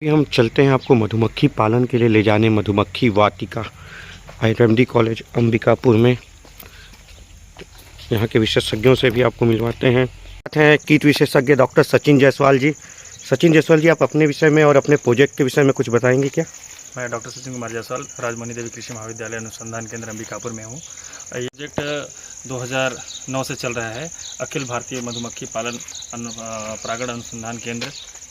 हम चलते हैं आपको मधुमक्खी पालन के लिए ले जाने मधुमक्खी वाटिका IRMD कॉलेज अंबिकापुर में। यहाँ के विशेषज्ञों से भी आपको मिलवाते हैं। कीट विशेषज्ञ डॉक्टर सचिन जायसवाल जी। सचिन जायसवाल जी, आप अपने विषय में और अपने प्रोजेक्ट के विषय में कुछ बताएंगे क्या? मैं डॉक्टर सचिन कुमार जायसवाल राजमणि देवी कृषि महाविद्यालय अनुसंधान केंद्र अंबिकापुर में हूँ। ये प्रोजेक्ट 2009 से चल रहा है। अखिल भारतीय मधुमक्खी पालन परागण अनुसंधान केंद्र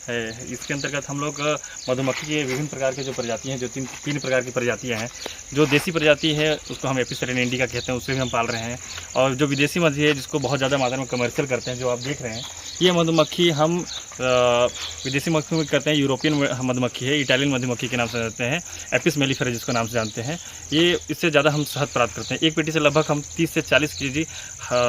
है। इसके अंतर्गत हम लोग मधुमक्खी के विभिन्न प्रकार के जो प्रजातियाँ हैं, जो तीन प्रकार की प्रजातियाँ हैं। जो देसी प्रजाति है उसको हम एपिस सेरेनेंडिका कहते हैं, उससे भी हम पाल रहे हैं। और जो विदेशी मधु है जिसको बहुत ज़्यादा मात्रा में कमर्शियल करते हैं, जो आप देख रहे हैं, ये मधुमक्खी हम विदेशी मधुमक्खी में करते हैं। यूरोपियन मधुमक्खी है, इटालियन मधुमक्खी के नाम से जानते हैं, एपिस मेलिफेरा जिसको नाम से जानते हैं। ये इससे ज़्यादा हम शहद प्राप्त करते हैं। एक पेटी से लगभग हम 30 से 40 kg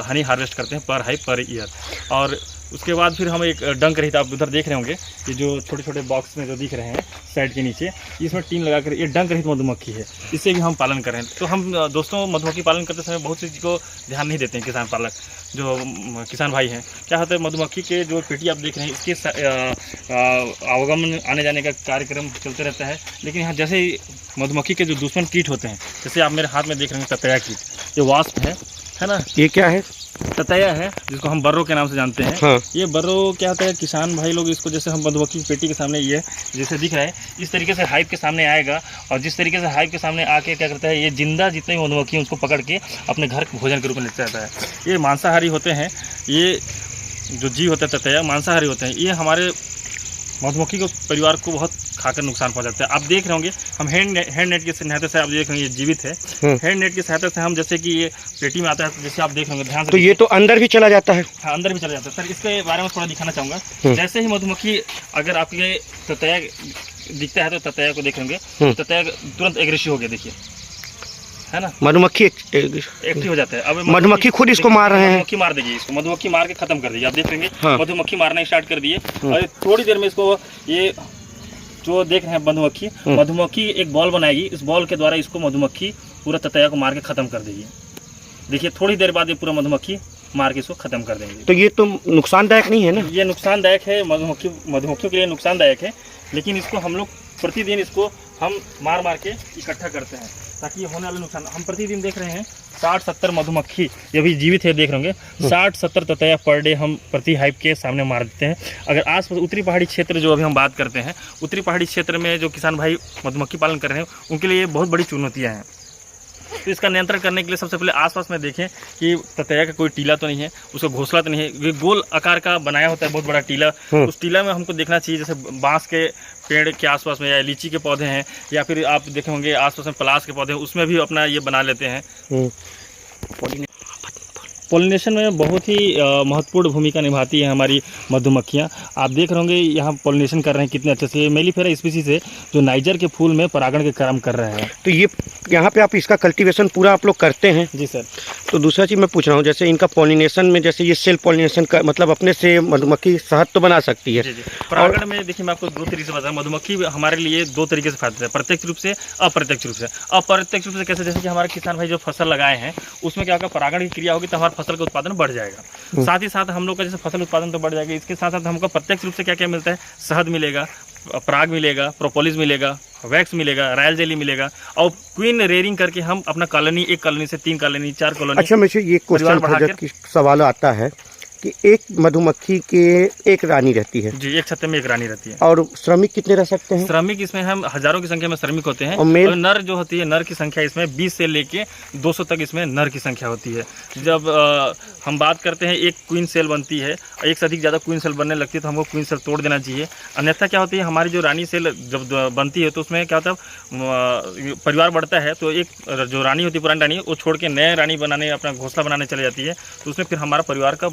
हनी हार्वेस्ट करते हैं पर हाइव पर ईयर। और उसके बाद फिर हम एक डंक रहित, आप उधर देख रहे होंगे, ये जो छोटे छोटे बॉक्स में जो दिख रहे हैं साइड के नीचे, इसमें टीन लगाकर, ये डंक रहित मधुमक्खी है, इससे भी हम पालन कर रहे हैं। तो हम दोस्तों मधुमक्खी पालन करते समय बहुत सी चीज़ को ध्यान नहीं देते हैं। किसान पालक जो किसान भाई हैं, क्या होता है, मधुमक्खी के जो पेटी आप देख रहे हैं, इसके आवागमन आने जाने का कार्यक्रम चलते रहता है। लेकिन यहाँ जैसे ही मधुमक्खी के जो दुश्मन कीट होते हैं, जैसे आप मेरे हाथ में देख रहे हैं ततैया कीट, ये वास्प है ना, ये क्या है? ततैया है, जिसको हम बर्रो के नाम से जानते हैं। हाँ। ये बर्रो क्या होता है, किसान भाई लोग इसको, जैसे हम मधुमक्खी की पेटी के सामने ये जैसे दिख रहा है, इस तरीके से हाइव के सामने आएगा। और जिस तरीके से हाइव के सामने आके क्या करता है, ये जिंदा जितने भी मधुमक्खी हैं उसको पकड़ के अपने घर भोजन के रूप में लेता जाता है। ये मांसाहारी होते हैं। ये जो जीव होता है ततैया मांसाहारी होते हैं। ये हमारे मधुमक्खी को परिवार को बहुत खाकर नुकसान पहुंचाते हैं। आप देख रहे होंगे, हम हैंड नेट की सहायता से, आप देख रहे हैं ये जीवित है। हैंड नेट की सहायता से हम, जैसे कि ये पेटी में आता है, जैसे आप देख रहे होंगे ध्यान से, तो ये तो अंदर भी चला जाता है? हाँ, अंदर भी चला जाता है। सर, इसके बारे में थोड़ा दिखाना चाहूँगा। जैसे ही मधुमक्खी, अगर आपके ततैया दिखता है तो ततैया को देखेंगे, ततैया तुरंत एग्रेसिव हो गया, देखिए, है ना, मधुमक्खी एक्टिव हो जाता है। अब मधुमक्खी खुद इसको मार रहे हैं। मधुमक्खी मार देगी इसको, मधुमक्खी मार के खत्म कर देगी। आप देखेंगे मधुमक्खी मारना स्टार्ट कर दिए। और थोड़ी देर में इसको, ये जो देख रहे हैं मधुमक्खी एक बॉल बनाएगी। इस बॉल के द्वारा इसको मधुमक्खी पूरा ततैया को मार के खत्म कर देगी। देखिए, थोड़ी देर बाद ये पूरा मधुमक्खी मार के इसको खत्म कर देंगे। तो ये तो नुकसानदायक नहीं है ना? ये नुकसानदायक है, मधुमक्खियों के लिए नुकसानदायक है। लेकिन इसको हम लोग प्रतिदिन इसको हम मार के इकट्ठा करते हैं, ताकि ये होने वाले नुकसान, हम प्रतिदिन देख रहे हैं 60-70 मधुमक्खी, ये भी जीवित है, देख रहे होंगे, 60-70 ततैया पर डे हम प्रति हाइव के सामने मार देते हैं। अगर आस पास उत्तरी पहाड़ी क्षेत्र, जो अभी हम बात करते हैं, उत्तरी पहाड़ी क्षेत्र में जो किसान भाई मधुमक्खी पालन कर रहे हैं, उनके लिए बहुत बड़ी चुनौतियाँ हैं। तो इसका नियंत्रण करने के लिए सबसे पहले आसपास में देखें कि ततैया का कोई टीला तो नहीं है, उसका घोंसला तो नहीं है। ये गोल आकार का बनाया होता है बहुत बड़ा टीला, उस टीला में हमको देखना चाहिए, जैसे बांस के पेड़ के आसपास में या लीची के पौधे हैं, या फिर आप देखे होंगे आसपास में पलास के पौधे हैं, उसमें भी अपना ये बना लेते हैं। पॉलिनेशन में बहुत ही महत्वपूर्ण भूमिका निभाती है हमारी मधुमक्खियाँ। आप देख रहे होंगे यहाँ पॉलिनेशन कर रहे हैं कितने अच्छे से। मेलिफेरा स्पीसीज है जो नाइजर के फूल में परागण के काम कर रहे हैं। तो ये यहाँ पे आप इसका कल्टीवेशन पूरा आप लोग करते हैं? जी सर। तो दूसरा चीज़ मैं पूछ रहा हूँ, जैसे इनका पॉलिनेशन में, जैसे ये सेल्फ पॉलिनेशन का मतलब अपने से मधुमक्खी शहद तो बना सकती है? जी। परागण में देखिए, मैं आपको दो तरीके से बताऊँ। मधुमक्खी हमारे लिए दो तरीके से फायदा है, प्रत्यक्ष रूप से, अप्रत्यक्ष रूप से। अप्रत्यक्ष रूप से कैसे? जैसे कि हमारे किसान भाई जो फसल लगाए हैं, उसमें क्या होगा, परागण की क्रिया होगी तो हमारे फसल का उत्पादन बढ़ जाएगा। साथ ही साथ हम लोग का जैसे फसल उत्पादन तो बढ़ जाएगा, इसके साथ साथ हमको प्रत्यक्ष रूप से क्या क्या मिलता है, शहद मिलेगा, पराग मिलेगा, प्रोपोलिस मिलेगा, वैक्स मिलेगा, रॉयल जेली मिलेगा। और क्वीन रेयरिंग करके हम अपना कॉलोनी, एक कॉलोनी से 3 कॉलोनी, 4 कॉलोनी। अच्छा, मुझे ये क्वेश्चन सवाल आता है कि एक मधुमक्खी के एक रानी रहती है? जी, एक छत्ते में एक रानी रहती है। और श्रमिक कितने रह सकते हैं? श्रमिक इसमें हम हजारों की संख्या में श्रमिक होते हैं। और नर जो होती है, नर की संख्या इसमें 20 से लेके 200 तक इसमें नर की संख्या होती है। जब हम बात करते हैं, एक क्वीन सेल बनती है, एक से अधिक ज़्यादा क्वीन सेल बनने लगती है तो हमको क्वीन सेल तोड़ देना चाहिए। अन्यथा क्या होती है, हमारी जो रानी सेल जब बनती है तो उसमें क्या होता है, परिवार बढ़ता है, तो एक जो रानी होती है, पुरानी रानी, वो छोड़ के नए रानी बनाने, अपना घोंसला बनाने चली जाती है। तो उसमें फिर हमारा परिवार का,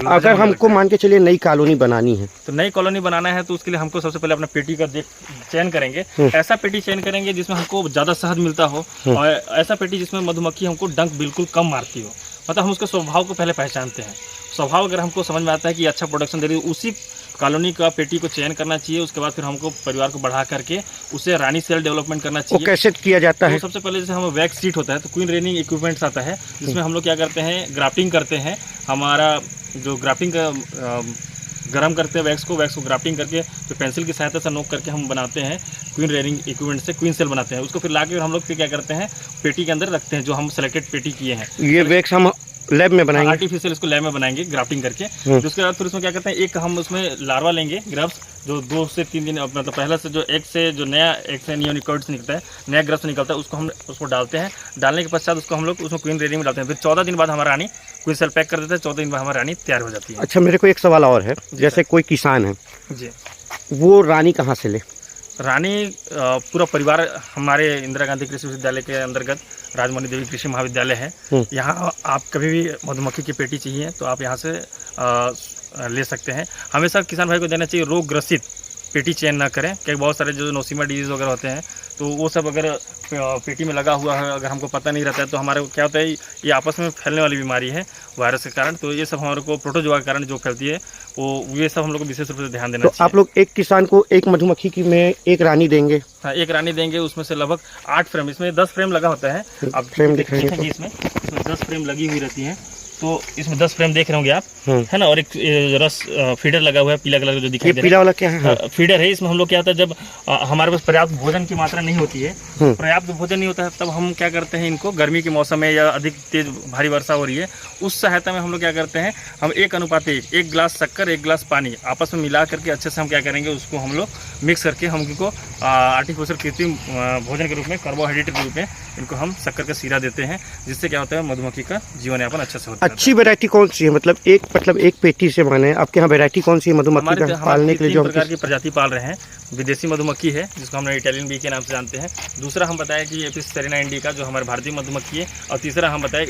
अगर हमको मान के चलिए नई कॉलोनी बनानी है, तो नई कॉलोनी बनाना है तो उसके लिए हमको सबसे पहले अपना पेटी का चयन करेंगे। ऐसा पेटी चयन करेंगे जिसमें हमको ज़्यादा शहद मिलता हो, और ऐसा पेटी जिसमें मधुमक्खी हमको डंक बिल्कुल कम मारती हो। मतलब हम उसके स्वभाव को पहले पहचानते हैं। स्वभाव अगर हमको समझ में आता है कि अच्छा प्रोडक्शन दे रही है, उसी कॉलोनी का पेटी को चयन करना चाहिए। उसके बाद फिर हमको परिवार को बढ़ा करके उसे रानी सेल डेवलपमेंट करना चाहिए। वो कैसे किया जाता है? तो सबसे पहले जैसे हम वैक्स सीट होता है, तो क्वीन रेनिंग इक्विपमेंट्स आता है, जिसमें हम लोग क्या करते हैं, ग्राफ्टिंग करते हैं। हमारा जो ग्राफ्टिंग का गर्म करते हैं वैक्स को ग्राफ्टिंग करके तो पेंसिल की सहायता से नोक करके हम बनाते हैं क्वीन रेयरिंग इक्विपमेंट से क्वीन सेल बनाते हैं। उसको फिर लाके हम लोग फिर क्या करते हैं पेटी के अंदर रखते हैं, जो हम सेलेक्टेड पेटी किए हैं। ये वैक्स हम लैब में बनाएंगे, आर्टिफिशियल इसको लैब में बनाएंगे ग्राफ्टिंग करके। उसके बाद फिर उसमें क्या करते हैं, एक हम उसमें लार्वा लेंगे ग्रब्स, जो 2 से 3 दिन मतलब पहले से जो एग से जो नया एग से नियोनिकॉइड्स निकलता है, नया ग्रब्स निकलता है, उसको हम उसको डालते हैं। डालने के पश्चात उसको हम लोग उसमें क्वीन रेयरिंग में डालते हैं। फिर 14 दिन बाद हमारा रानी क्वीन सेल पैक कर देते हैं, 14 दिन बाद हमारी रानी तैयार हो जाती है। अच्छा, मेरे को एक सवाल और है, जैसे कोई किसान है जी, वो रानी कहाँ से ले? रानी पूरा परिवार हमारे इंदिरा गांधी कृषि विश्वविद्यालय के अंतर्गत राजमणि देवी कृषि महाविद्यालय है। यहाँ आप कभी भी मधुमक्खी की पेटी चाहिए तो आप यहाँ से ले सकते हैं। हमेशा किसान भाई को देना चाहिए रोग ग्रसित पेटी चेंज ना करें, क्योंकि बहुत सारे जो नोसिमा डिजीज़ वगैरह होते हैं तो वो सब अगर पेटी में लगा हुआ है, अगर हमको पता नहीं रहता है तो हमारे क्या होता है, ये आपस में फैलने वाली बीमारी है वायरस के कारण। तो ये सब हमारे को प्रोटोजोआ के कारण जो फैलती है वो ये सब हम लोग को विशेष रूप से ध्यान देना चाहिए। तो आप लोग एक किसान को एक मधुमक्खी की में एक रानी देंगे? हाँ, एक रानी देंगे, उसमें से लगभग 8 फ्रेम, इसमें 10 फ्रेम लगा होता है। आप फ्रेम दिखाएंगे तो? इसमें 10 फ्रेम लगी हुई रहती है, तो इसमें 10 फ्रेम देख रहे होंगे आप, है ना। और एक रस फीडर लगा हुआ है पीला कलर का जो दिखाई दे रहा है, पीला वाला क्या है? फीडर है। इसमें हम लोग क्या होता है, जब हमारे पास पर्याप्त भोजन की मात्रा नहीं होती है, पर्याप्त भोजन नहीं होता है, तब हम क्या करते हैं, इनको गर्मी के मौसम में या अधिक तेज भारी वर्षा हो रही है उस सहायता में हम लोग क्या करते हैं, हम 1:1 1 गिलास शक्कर 1 गिलास पानी आपस में मिला करके अच्छे से हम क्या करेंगे, उसको हम लोग मिक्स करके हम इनको आर्टिफिशियल कृत्रिम भोजन के रूप में, कार्बोहाइड्रेट के रूप में इनको हम शक्कर का सीरा देते हैं, जिससे क्या होता है मधुमक्खी का जीवन यापन अच्छे से होता है। अच्छी वैरायटी कौन सी है? मतलब एक पेटी से माने आपके यहाँ वैरायटी कौन सी है मधुमक्खी का पालने के लिए? जो प्रकार की प्रजाति पाल रहे हैं, विदेशी मधुमक्खी है जिसको हम इटालियन बी के नाम से जानते हैं। दूसरा हम बताएं कि एपिस सेरेना इंडिका जो हमारे भारतीय मधुमक्खी है। और तीसरा हम बताएं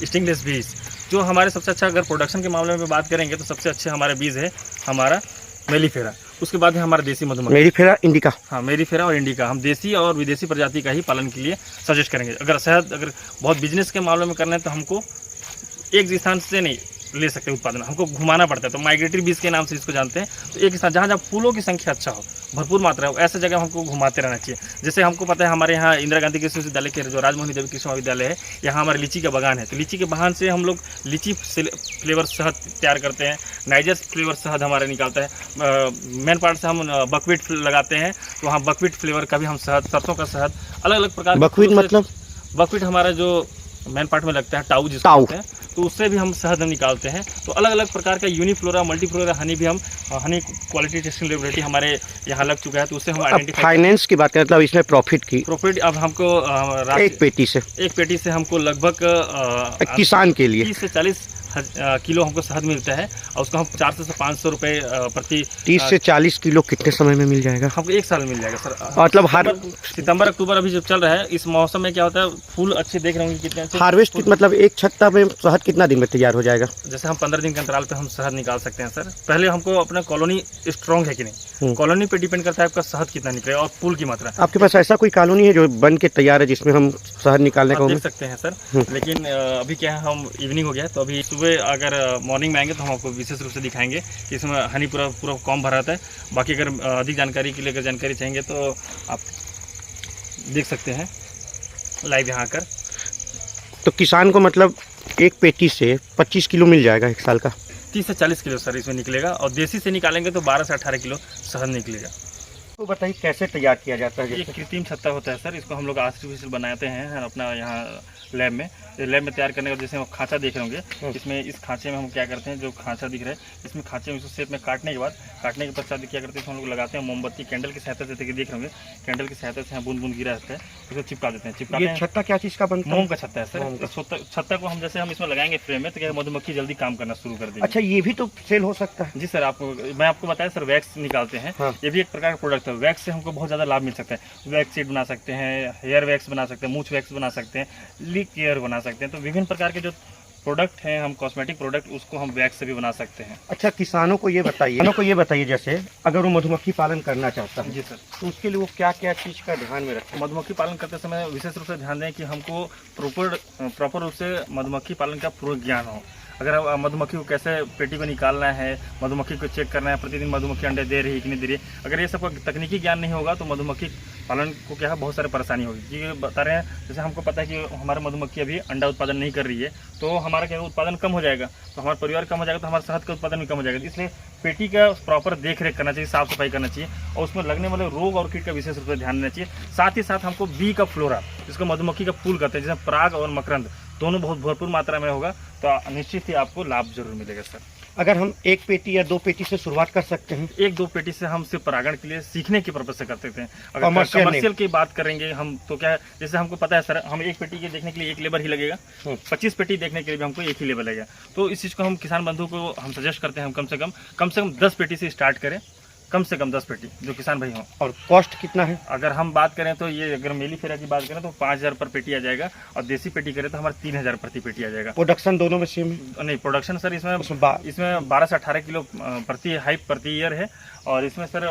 स्टिंगलेस बीज, जो हमारे सबसे अच्छा, अगर प्रोडक्शन के मामले में बात करेंगे तो सबसे अच्छे हमारे बीज है हमारा मेलीफेरा। उसके बाद है हमारा देसी मधुमक्खी मेलीफेरा इंडिका। हाँ, मेलीफेरा और इंडिका हम देसी और विदेशी प्रजाति का ही पालन के लिए सजेस्ट करेंगे। अगर शहद अगर बहुत बिजनेस के मामले में करना है तो हमको एक स्थान से नहीं ले सकते उत्पादन, हमको घुमाना पड़ता है। तो माइग्रेटरी बीज के नाम से इसको जानते हैं। तो एक स्थान जहाँ फूलों की संख्या अच्छा हो, भरपूर मात्रा हो, ऐसे जगह हमको घुमाते रहना चाहिए। जैसे हमको पता है हमारे यहाँ इंदिरा गांधी कृषि विश्वविद्यालय के जो राजमणि देवी कृषि महाविद्यालय है, यहाँ हमारे लीची का बागान है। तो लीची के बागान से हम लोग लीची फ्लेवर शहद तैयार करते हैं, नाइजर फ्लेवर शहद हमारा निकालता है। मेन पार्ट से हम बकवीट लगाते हैं, तो वहाँ बकवीट फ्लेवर का भी हम शहद, सरसों का शहद, अलग अलग प्रकार। बकवीट मतलब? बकवीट हमारा जो मेन पार्ट में लगता है, टाऊ जिसको कहते हैं, तो उससे भी हम शहद निकालते हैं। तो अलग अलग प्रकार का यूनिफ्लोरा, मल्टीफ्लोरा हनी भी हम, हनी क्वालिटी टेस्टिंग लेबोरेटरी हमारे यहाँ लग चुका है, तो उससे हम आइडेंटिफाई। फाइनेंस की बात करें मतलब इसमें प्रॉफिट अब हमको एक पेटी से हमको लगभग किसान के लिए 30 से 40 किलो हमको शहद मिलता है। और उसको हम 400 से 500 रुपये प्रति। 30 से 40 किलो कितने समय में मिल जाएगा? हमको 1 साल मिल जाएगा सर। मतलब हर सितंबर अक्टूबर अभी जब चल रहा है, इस मौसम में क्या होता है, फूल अच्छे देख रहे होंगे कितने अच्छे। हार्वेस्ट मतलब एक छत्ता में शहद कितना दिन में तैयार हो जाएगा? जैसे हम 15 दिन के अंतराल पे हम शहद निकाल सकते हैं सर। पहले हमको अपना कॉलोनी स्ट्रॉन्ग है कि नहीं, कॉलोनी पे डिपेंड करता है आपका शहद कितना निकलेगा और फूल की मात्रा। आपके पास ऐसा कोई कॉलोनी है जो बन के तैयार है जिसमें हम शहद निकालने का देख सकते हैं सर। लेकिन अभी क्या है, हम इवनिंग हो गया, तो अभी सुबह अगर मॉर्निंग में आएंगे तो हम आपको विशेष रूप से दिखाएंगे कि इसमें हनी पूरा कॉम भरा रहता है। बाकी अगर अधिक जानकारी के लिए अगर जानकारी चाहिए तो आप देख सकते हैं लाइव यहाँ आकर। तो किसान को मतलब एक पेटी से 25 किलो मिल जाएगा 1 साल का? 30 से 40 किलो सर इसमें निकलेगा, और देसी से निकालेंगे तो 12 से 18 किलो शहद निकलेगा। तो बताइए कैसे तैयार किया जाता है? ये कृत्रिम छत्ता होता है सर, इसको हम लोग आर्टिफिशियल बनाते हैं अपना यहाँ लैब में। लैब में तैयार करने का, जैसे हम खांचा देख रहे होंगे, इसमें इस खांचे में हम क्या करते हैं, जो खांचा दिख रहा है इसमें खांचे में इसको शेप में काटने के पश्चात क्या करते हैं, हम लोग लगाते हैं मोमबत्ती कैंडल की सहायता से, देख रहे होंगे कैंडल की सहायता से बूंद बूंद गिरा रहता है, उसको चिपका देते हैं। ये छत्ता क्या चीज़ का बनता है? मोम का छत्ता है सर। छत्ता को हम जैसे हम इसमें लगाएंगे फ्रेम में, तो क्या मधुमक्खी जल्दी काम करना शुरू कर देगी। अच्छा, ये भी तो सेल हो सकता है? जी सर, मैं आपको बताया सर, वैक्स निकालते हैं। ये भी एक प्रकार का प्रोडक्ट है। वैक्स से हमको बहुत ज़्यादा लाभ मिल सकता है। वैक्स सीड बना सकते हैं, हेयर वैक्स बना सकते हैं, मूछ वैक्स बना सकते हैं, लीक केयर बना सकते हैं। तो विभिन्न प्रकार के जो प्रोडक्ट हैं, हम कॉस्मेटिक प्रोडक्ट, उसको हम वैक्स से भी बना सकते हैं। अच्छा, किसानों को ये बताइए जैसे अगर वो मधुमक्खी पालन करना चाहता है, जी सर, तो उसके लिए वो क्या क्या चीज़ का ध्यान में रखें? मधुमक्खी पालन करते समय विशेष रूप से ध्यान दें कि हमको प्रॉपर रूप से मधुमक्खी पालन का पूर्ण ज्ञान हो। अगर मधुमक्खी को कैसे पेटी को निकालना है, मधुमक्खी को चेक करना है, प्रतिदिन मधुमक्खी अंडे दे रही है कि नहीं दे रही है, अगर ये सब तकनीकी ज्ञान नहीं होगा तो मधुमक्खी पालन को क्या है, बहुत सारी परेशानी होगी। ये बता रहे हैं, जैसे हमको पता है कि हमारे मधुमक्खी अभी अंडा उत्पादन नहीं कर रही है, तो हमारा क्या उत्पादन कम हो जाएगा, तो हमारा परिवार कम हो जाएगा, तो हमारा शहद का उत्पादन भी कम हो जाएगा। इसलिए पेटी का प्रॉपर देख रेख करना चाहिए, साफ सफाई करना चाहिए और उसमें लगने वाले रोग और कीट का विशेष रूप से ध्यान देना चाहिए। साथ ही साथ हमको बी का फ्लोरा, जिसको मधुमक्खी का फूल कहते हैं, जिसमें पराग और मकरंद दोनों बहुत भरपूर मात्रा में होगा तो निश्चित ही आपको लाभ जरूर मिलेगा सर। अगर हम 1 पेटी या 2 पेटी से शुरुआत कर सकते हैं? 1-2 पेटी से हम सिर्फ परागण के लिए सीखने की पर्पज से करते थे। अगर कमर्शियल कमर्शियल की बात करेंगे हम तो क्या है, जैसे हमको पता है सर, हम 1 पेटी के देखने के लिए 1 लेबर ही लगेगा, 25 पेटी देखने के लिए भी हमको 1 ही लेबर लगेगा। तो इस चीज़ को हम किसान बंधु को हम सजेस्ट करते हैं, हम कम से कम 10 पेटी से स्टार्ट करें, कम से कम 10 पेटी जो किसान भाई हों। और कॉस्ट कितना है? अगर हम बात करें तो ये अगर मेली फेरा की बात करें तो 5000 पर पेटी आ जाएगा और देसी पेटी करें तो हमारा 3000 प्रति पेटी आ जाएगा। प्रोडक्शन दोनों में सेम है? नहीं, प्रोडक्शन सर इसमें उसमें 12 से 18 किलो प्रति हाइप प्रति ईयर है और इसमें सर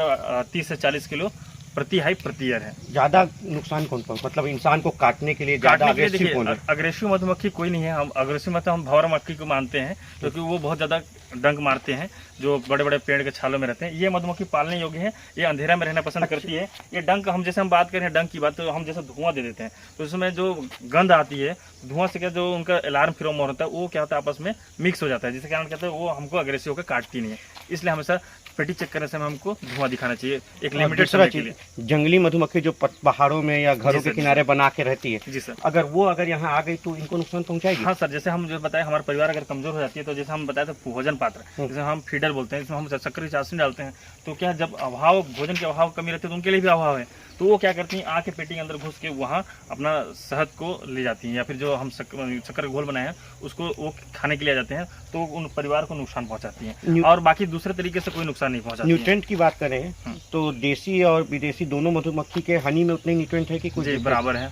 30 से 40 किलो प्रति हाइप प्रति ईयर है। ज्यादा नुकसान कौन सा, मतलब इंसान को काटने के लिए ज्यादा अग्रेसिव कौन है? अग्रेसिव मधुमक्खी कोई नहीं है। हम अग्रेसिव मतलब हम भंवर मक्खी को मानते हैं क्योंकि वो बहुत ज्यादा डंक मारते हैं, जो बड़े बड़े पेड़ के छालों में रहते हैं। ये मधुमक्खी पालने योग्य है, ये अंधेरा में रहना पसंद करती है। ये डंक, हम जैसे हम बात करें डंक की बात, तो हम जैसे धुआं दे देते हैं तो उसमें जो गंध आती है धुआं से, क्या जो उनका अलार्म फिरोमोन होता है वो क्या होता है आपस में मिक्स हो जाता है, जिसके कारण कहते हैं वो हमको अग्रेसिव होकर काटती नहीं है। इसलिए हमेशा पेटी चेक करने से हमको धुआं दिखाना चाहिए एक लिमिटेड समय के लिए। जंगली मधुमक्खी जो पहाड़ों में या घरों के किनारे बना के रहती है, जी सर, अगर यहाँ आ गई तो इनको नुकसान पहुंचाएगी? हाँ सर, जैसे हम जो बताए हमारा परिवार अगर कमजोर हो जाती है तो जैसे हम बताए थे भोजन पात्र, जैसे हम फीडर बोलते हैं, इसमें हम शक्कर की चाशनी डालते हैं, तो क्या जब अभाव, भोजन के अभाव कमी रहती है तो उनके लिए भी अभाव है, तो वो क्या करती हैं आके पेटी के अंदर घुस के वहाँ अपना शहद को ले जाती हैं या फिर जो हम शक्कर का घोल बनाए हैं उसको वो खाने के लिए आ जाते हैं, तो उन परिवार को नुकसान पहुंचाती हैं और बाकी दूसरे तरीके से कोई नुकसान नहीं पहुंचाती। न्यूट्रेंट की बात करें तो देसी और विदेशी दोनों मधुमक्खी के हनी में उतने न्यूट्रेंट है कि कुछ? जी बराबर है।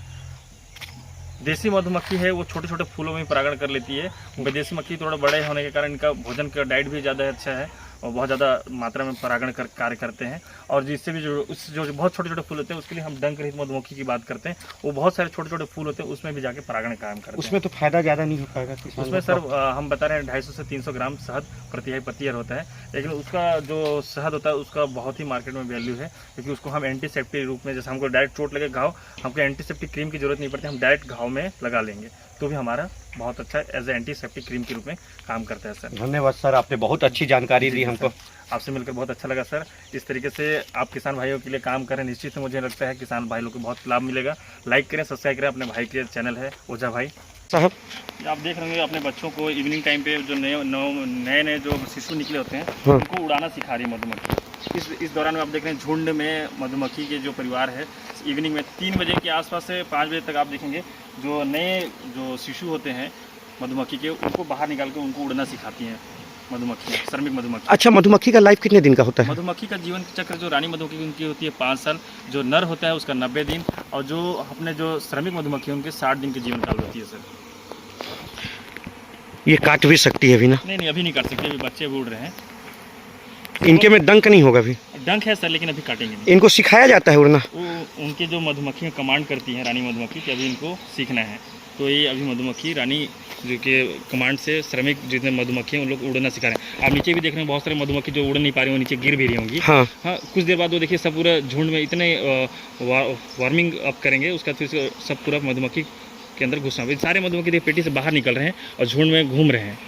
देसी मधुमक्खी है वो छोटे छोटे फूलों में परागण कर लेती है। विदेशी मक्खी थोड़ा बड़े होने के कारण इनका भोजन का डाइट भी ज़्यादा अच्छा है और बहुत ज़्यादा मात्रा में परागण कर कार्य करते हैं। और जिससे भी जो बहुत छोटे छोटे फूल होते हैं उसके लिए हम डंक रहित मधुमक्खी की बात करते हैं, वो बहुत सारे छोटे छोटे फूल होते हैं उसमें भी जाके परागण कायम करते हैं। उसमें तो फायदा ज़्यादा नहीं हो पाएगा? उसमें सर हम बता रहे हैं 250 से 300 ग्राम शहद प्रति ईयर होता है, लेकिन उसका जो शहद होता है उसका बहुत ही मार्केट में वैल्यू है क्योंकि उसको हम एंटीसेप्टिक रूप में, जैसे हमको डायरेक्ट चोट लगे घाव, हमको एंटीसेप्टिक क्रीम की जरूरत नहीं पड़ती, हम डायरेक्ट घाव में लगा लेंगे तो भी हमारा बहुत अच्छा एज ए एंटीसेप्टिक क्रीम के रूप में काम करता है सर। धन्यवाद सर, आपने बहुत अच्छी जानकारी दी हमको। आपसे मिलकर बहुत अच्छा लगा सर। इस तरीके से आप किसान भाइयों के लिए काम करें, निश्चित ही मुझे लगता है किसान भाई लोग को बहुत लाभ मिलेगा। लाइक करें, सब्सक्राइब करें, अपने भाई के चैनल है ओझा भाई साहब। आप देख रहे होंगे अपने बच्चों को इवनिंग टाइम पे जो नए जो शिशु निकले होते हैं उनको उड़ाना सिखा रही है मधुमक्खी। इस दौरान आप देख रहे हैं झुंड में मधुमक्खी के जो परिवार है इवनिंग में 3 बजे के आसपास से 5 बजे तक आप देखेंगे जो नए जो शिशु होते हैं मधुमक्खी के, उनको बाहर निकाल के उनको उड़ना सिखाती हैं मधुमक्खी, श्रमिक मधुमक्खी। अच्छा, मधुमक्खी का लाइफ कितने दिन का होता है? मधुमक्खी का जीवन चक्र जो रानी मधुमक्खी उनकी होती है 5 साल, जो नर होता है उसका 90 दिन और जो अपने जो श्रमिक मधुमक्खी उनके 60 दिन की जीवन काल होती है सर। ये काट भी सकती है अभी ना? नहीं, अभी नहीं काट सकते, अभी बच्चे उड़ रहे हैं। इनके में डंक नहीं होगा? अभी डंक है सर, लेकिन अभी काटेंगे नहीं। इनको सिखाया जाता है उड़ना? वो उनके जो मधुमक्खी कमांड करती हैं रानी मधुमक्खी कि अभी इनको सीखना है, तो ये अभी मधुमक्खी रानी जो कि कमांड से श्रमिक जितने मधुमक्खी हैं उन लोग उड़ना सिखा रहे हैं। आप नीचे भी देख रहे हैं बहुत सारे मधुमक्खी जो उड़ नहीं पा रही, वो नीचे गिर भी रही होंगी। हाँ, कुछ देर बाद वो देखिए सब पूरा झुंड में इतने वार्मिंग अप करेंगे, उसका फिर सब पूरा मधुमक्खी के अंदर घुसना। सारे मधुमक्खी पेटी से बाहर निकल रहे हैं और झुंड में घूम रहे हैं।